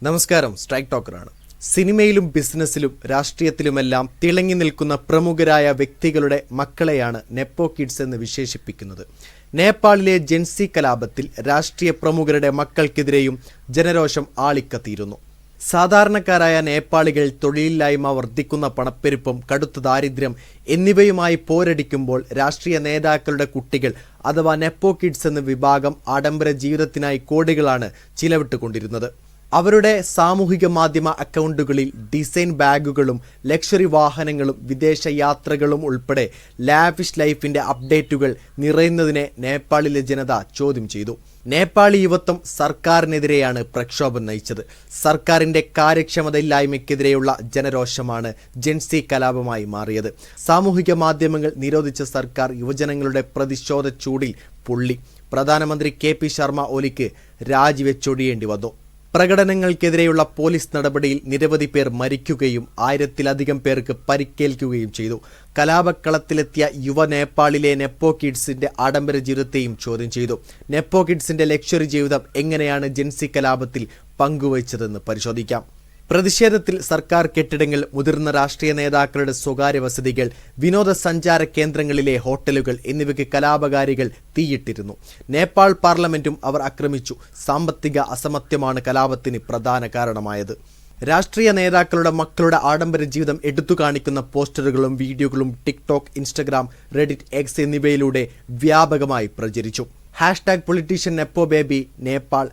നമസ്കാരം, സ്ട്രൈക്ക് ടോക്കറാണ്. സിനിമയിലും ബിസിനസ്സിലും രാഷ്ട്രീയത്തിലുമെല്ലാം തിളങ്ങി നിൽക്കുന്ന പ്രമുഖരായ വ്യക്തികളുടെ മക്കളെയാണ് നെപ്പോ കിഡ്സ് എന്ന് വിശേഷിപ്പിക്കുന്നത്. നേപ്പാളിലെ ജെൻസി കലാപത്തിൽ രാഷ്ട്രീയ പ്രമുഖരുടെ മക്കൾക്കെതിരെയും ജനരോഷം ആളിക്കത്തിയിരുന്നു. സാധാരണക്കാരായ നേപ്പാളികൾ തൊഴിലില്ലായ്മ, വർദ്ധിക്കുന്ന പണപ്പെരുപ്പം, കടുത്ത ദാരിദ്ര്യം എന്നിവയുമായി പോരടിക്കുമ്പോൾ രാഷ്ട്രീയ നേതാക്കളുടെ കുട്ടികൾ അഥവാ നെപ്പോ കിഡ്സ് എന്ന വിഭാഗം ആഡംബര ജീവിതത്തിനായി കോടികളാണ് ചിലവിട്ടുകൊണ്ടിരുന്നത്. അവരുടെ സാമൂഹിക മാധ്യമ അക്കൗണ്ടുകളിൽ ഡിസൈൻ ബാഗുകളും ലക്ഷറി വാഹനങ്ങളും വിദേശ യാത്രകളും ഉൾപ്പെടെ ലാവിഷ് ലൈഫിന്റെ അപ്ഡേറ്റുകൾ നിറയുന്നതിനെ നേപ്പാളിലെ ജനത ചോദ്യം ചെയ്തു. നേപ്പാളി യുവത്വം സർക്കാരിനെതിരെയാണ് പ്രക്ഷോഭം നയിച്ചത്. സർക്കാരിന്റെ കാര്യക്ഷമതയില്ലായ്മയ്ക്കെതിരെയുള്ള ജനരോഷമാണ് ജെൻസി കലാപമായി മാറിയത്. സാമൂഹിക മാധ്യമങ്ങൾ നിരോധിച്ച സർക്കാർ യുവജനങ്ങളുടെ പ്രതിഷേധ ചൂടിൽ പൊള്ളി. പ്രധാനമന്ത്രി KP ശർമ്മ ഒലിക്ക് രാജിവെച്ചൊടിയേണ്ടി വന്നു. പ്രകടനങ്ങൾക്കെതിരെയുള്ള പോലീസ് നടപടിയിൽ നിരവധി പേർ മരിക്കുകയും 1000-ലധികം പേർക്ക് പരിക്കേൽക്കുകയും ചെയ്തു. കലാപക്കളത്തിലെത്തിയ യുവ നേപ്പാളിലെ നെപ്പോ കിഡ്സിന്റെ ആഡംബര ജീവിതത്തെയും ചോദ്യം ചെയ്തു. നെപ്പോ കിഡ്സിന്റെ ലക്ഷറി ജീവിതം എങ്ങനെയാണ് ജെൻസി കലാപത്തിൽ പങ്കുവച്ചതെന്ന് പരിശോധിക്കാം. പ്രതിഷേധത്തിൽ സർക്കാർ കെട്ടിടങ്ങൾ, മുതിർന്ന രാഷ്ട്രീയ നേതാക്കളുടെ സ്വകാര്യ വസതികൾ, വിനോദസഞ്ചാര കേന്ദ്രങ്ങളിലെ ഹോട്ടലുകൾ എന്നിവയ്ക്ക് കലാപകാരികൾ തീയിട്ടിരുന്നു. നേപ്പാൾ പാർലമെന്റും അവർ ആക്രമിച്ചു. സാമ്പത്തിക അസമത്വമാണ് കലാപത്തിന് പ്രധാന കാരണമായത്. രാഷ്ട്രീയ നേതാക്കളുടെ മക്കളുടെ ആഡംബര ജീവിതം എടുത്തു കാണിക്കുന്ന പോസ്റ്ററുകളും വീഡിയോകളും ടിക്ടോക്ക്, ഇൻസ്റ്റഗ്രാം, റെഡിറ്റ്, എക്സ് എന്നിവയിലൂടെ വ്യാപകമായി പ്രചരിച്ചു. #പൊളിറ്റീഷ്യൻ നെപ്പോ ബേബി നേപ്പാൾ,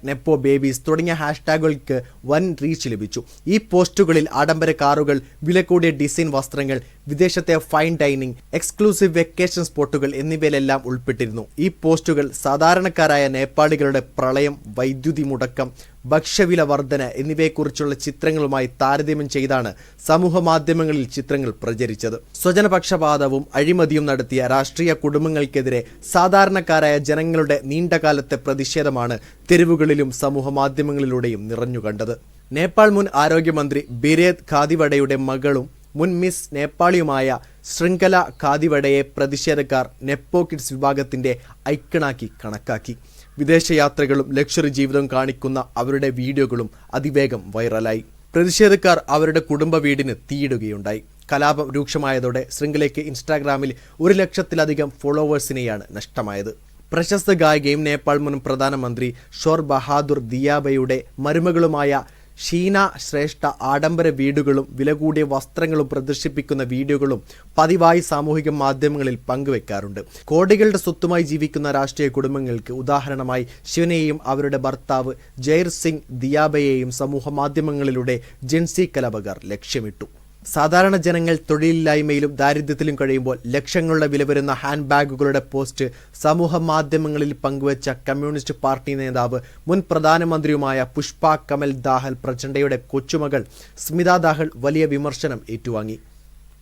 #നെപ്പോ ബേബീസ് തുടങ്ങിയ ഹാഷ്ടാഗുകൾക്ക് വൻ റീച്ച് ലഭിച്ചു. ഈ പോസ്റ്റുകളിൽ ആഡംബര കാറുകൾ, വില കൂടിയ ഡിസൈൻ വസ്ത്രങ്ങൾ, വിദേശത്തെ ഫൈൻ ഡൈനിങ്, എക്സ്ക്ലൂസീവ് വെക്കേഷൻ സ്പോട്ടുകൾ എന്നിവയിലെല്ലാം ഉൾപ്പെട്ടിരുന്നു. ഈ പോസ്റ്റുകൾ സാധാരണക്കാരായ നേപ്പാളികളുടെ പ്രളയം, വൈദ്യുതി മുടക്കം, ഭക്ഷ്യവില വർധന എന്നിവയെക്കുറിച്ചുള്ള ചിത്രങ്ങളുമായി താരതമ്യം ചെയ്താണ് സമൂഹ മാധ്യമങ്ങളിൽ ചിത്രങ്ങൾ പ്രചരിച്ചത്. സ്വജനപക്ഷപാതവും അഴിമതിയും നടത്തിയ രാഷ്ട്രീയ കുടുംബങ്ങൾക്കെതിരെ സാധാരണക്കാരായ ജനങ്ങളുടെ നീണ്ടകാലത്തെ പ്രതിഷേധമാണ് തെരുവുകളിലും സമൂഹ മാധ്യമങ്ങളിലൂടെയും നിറഞ്ഞുകണ്ടത്. നേപ്പാൾ മുൻ ആരോഗ്യമന്ത്രി ബിരേത് ഖാദിവഡയുടെ മകളും മുൻ മിസ് നേപ്പാളിയുമായ ശൃംഖല ഖാദിവഡയെ പ്രതിഷേധക്കാർ നെപ്പോ കിഡ്സ് വിഭാഗത്തിന്റെ ഐക്കണാക്കി കണക്കാക്കി. വിദേശയാത്രകളും ലക്ഷറി ജീവിതവും കാണിക്കുന്ന അവരുടെ വീഡിയോകളും അതിവേഗം വൈറലായി. പ്രതിഷേധക്കാർ അവരുടെ കുടുംബ വീടിന് തീയിടുകയുണ്ടായി. കലാപം രൂക്ഷമായതോടെ ശൃംഖലയ്ക്ക് ഇൻസ്റ്റാഗ്രാമിൽ 1,00,000-ലധികം ഫോളോവേഴ്സിനെയാണ് നഷ്ടമായത്. പ്രശസ്ത ഗായികയും നേപ്പാൾ മുൻ പ്രധാനമന്ത്രി ഷോർ ബഹാദൂർ ദിയാബയുടെ മരുമകളുമായ ഷീന ശ്രേഷ്ഠ ആഡംബര വീടുകളും വില കൂടിയ വസ്ത്രങ്ങളും പ്രദർശിപ്പിക്കുന്ന വീഡിയോകളും പതിവായി സാമൂഹിക മാധ്യമങ്ങളിൽ പങ്കുവെക്കാറുണ്ട്. കോടികളുടെ സ്വത്തുമായി ജീവിക്കുന്ന രാഷ്ട്രീയ കുടുംബങ്ങൾക്ക് ഉദാഹരണമായി ശിവനെയും അവരുടെ ഭർത്താവ് ജയർ സിംഗ് ദിയാബയെയും സമൂഹ മാധ്യമങ്ങളിലൂടെ ജെൻസി കലാപകാർ ലക്ഷ്യമിട്ടു. സാധാരണ ജനങ്ങൾ തൊഴിലില്ലായ്മയിലും ദാരിദ്ര്യത്തിലും കഴിയുമ്പോൾ ലക്ഷങ്ങളുടെ വില വരുന്ന ഹാൻഡ് ബാഗുകളുടെ പോസ്റ്റ് സമൂഹ മാധ്യമങ്ങളിൽ പങ്കുവച്ച കമ്മ്യൂണിസ്റ്റ് പാർട്ടി നേതാവ് മുൻ പ്രധാനമന്ത്രിയുമായ പുഷ്പ കമൽ ദാഹൽ പ്രചണ്ഡയുടെ കൊച്ചുമകൾ സ്മിത ദാഹൽ വലിയ വിമർശനം ഏറ്റുവാങ്ങി.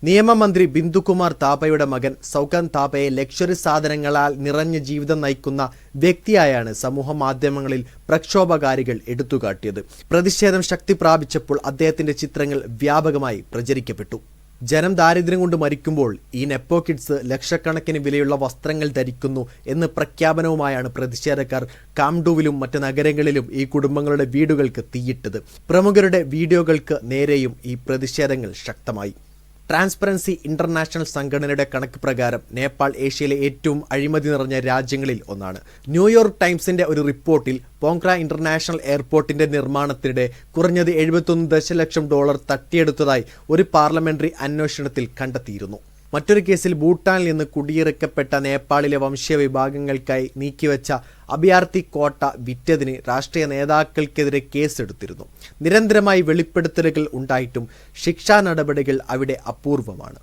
നിയമമന്ത്രി ബിന്ദുകുമാർ താപയുടെ മകൻ സൗകൻ താപയെ ലക്ഷറി സാധനങ്ങളാൽ നിറഞ്ഞ ജീവിതം നയിക്കുന്ന വ്യക്തിയായാണ് സമൂഹ മാധ്യമങ്ങളിൽ പ്രക്ഷോഭകാരികൾ എടുത്തുകാട്ടിയത്. പ്രതിഷേധം ശക്തി പ്രാപിച്ചപ്പോൾ അദ്ദേഹത്തിന്റെ ചിത്രങ്ങൾ വ്യാപകമായി പ്രചരിക്കപ്പെട്ടു. ജനം ദാരിദ്ര്യം കൊണ്ട് മരിക്കുമ്പോൾ ഈ നെപ്പോ കിഡ്സ് ലക്ഷക്കണക്കിന് വിലയുള്ള വസ്ത്രങ്ങൾ ധരിക്കുന്നു എന്ന് പ്രഖ്യാപനവുമായാണ് പ്രതിഷേധക്കാർ കാംഡുവിലും മറ്റ് നഗരങ്ങളിലും ഈ കുടുംബങ്ങളുടെ വീടുകൾക്ക് തീയിട്ടത്. പ്രമുഖരുടെ വീഡിയോകൾക്ക് നേരെയും ഈ പ്രതിഷേധങ്ങൾ ശക്തമായി. ട്രാൻസ്പെറൻസി ഇന്റർനാഷണൽ സംഘടനയുടെ കണക്ക് പ്രകാരം നേപ്പാൾ ഏഷ്യയിലെ ഏറ്റവും അഴിമതി നിറഞ്ഞ രാജ്യങ്ങളിൽ ഒന്നാണ്. ന്യൂയോർക്ക് ടൈംസിന്റെ ഒരു റിപ്പോർട്ടിൽ പോങ്ക്ര ഇന്റർനാഷണൽ എയർപോർട്ടിന്റെ നിർമ്മാണത്തിനിടെ കുറഞ്ഞത് $71 ദശലക്ഷം തട്ടിയെടുത്തതായി ഒരു പാർലമെന്ററി അന്വേഷണത്തിൽ കണ്ടെത്തിയിരുന്നു. മറ്റൊരു കേസിൽ ഭൂട്ടാനിൽ നിന്ന് കുടിയിറക്കപ്പെട്ട നേപ്പാളിലെ വംശീയ വിഭാഗങ്ങൾക്കായി നീക്കിവെച്ച അഭയാർത്ഥി കോട്ട വിറ്റതിന് രാഷ്ട്രീയ നേതാക്കൾക്കെതിരെ കേസെടുത്തിരുന്നു. നിരന്തരമായി വെളിപ്പെടുത്തലുകൾ ഉണ്ടായിട്ടും ശിക്ഷാ നടപടികൾ അവിടെ അപൂർവമാണ്.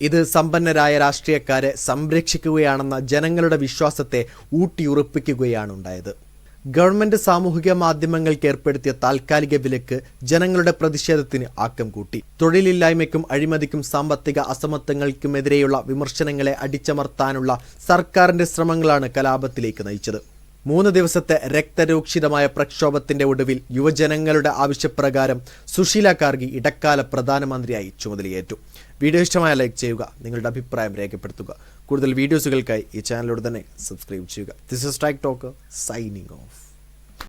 ഇത് സമ്പന്നരായ രാഷ്ട്രീയക്കാരെ സംരക്ഷിക്കുകയാണെന്ന ജനങ്ങളുടെ വിശ്വാസത്തെ ഊട്ടിയുറപ്പിക്കുകയാണുണ്ടായത്. ഗവൺമെന്റ് സാമൂഹിക മാധ്യമങ്ങൾക്ക് ഏർപ്പെടുത്തിയ താൽക്കാലിക വിലക്ക് ജനങ്ങളുടെ പ്രതിഷേധത്തിന് ആക്കം കൂട്ടി. തൊഴിലില്ലായ്മയ്ക്കും അഴിമതിക്കും സാമ്പത്തിക അസമത്വങ്ങൾക്കുമെതിരെയുള്ള വിമർശനങ്ങളെ അടിച്ചമർത്താനുള്ള സർക്കാരിന്റെ ശ്രമങ്ങളാണ് കലാപത്തിലേക്ക് നയിച്ചത്. 3 ദിവസത്തെ രക്തരൂക്ഷിതമായ പ്രക്ഷോഭത്തിന്റെ ഒടുവിൽ യുവജനങ്ങളുടെ ആവശ്യപ്രകാരം സുശീല കാർഗി ഇടക്കാല പ്രധാനമന്ത്രിയായി ചുമതലയേറ്റു. വീഡിയോ ഇഷ്ടമായ ലൈക്ക് ചെയ്യുക, നിങ്ങളുടെ അഭിപ്രായം രേഖപ്പെടുത്തുക. കൂടുതൽ വീഡിയോസുകൾക്കായി ഈ ചാനലിലൂടെ തന്നെ സബ്സ്ക്രൈബ് ചെയ്യുക. This is strike talker signing off.